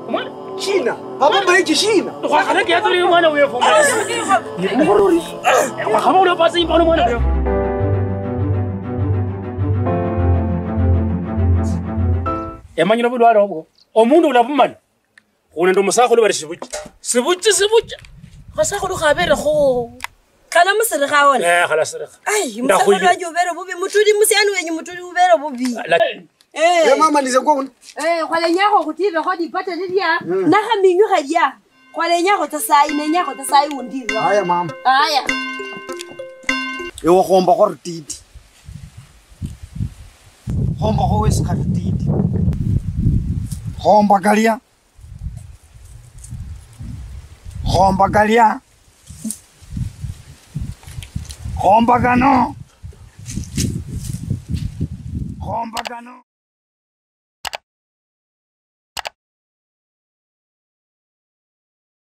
Umwana? China. Baba mbaiki China. Kwa kana ke yazo umwana uyo fo. Ni ngorori. Kwa kama ule pasi impa umwana uyo. Emanyira budwara obwo. Omundu ulabumana. Una ndo musakho le bari sibuki. Sibuki. Gasakho lo gabere go. Kana musere ga ona. Khala sere. Ai, musakho lo ajo bere bobi mutudi musiani wenye mutudi ubere bobi. Mama nize kwa una. Kwale nyako kutibe go dipata dia. Na ga minyu ga dia. Kwale nyako tsai ne nyako tsai undira. Haya mama. Haya. Ewo gomba go retiti. Gomba go wes ka retiti. Gomba galia. Gomba galia. Gomba gano.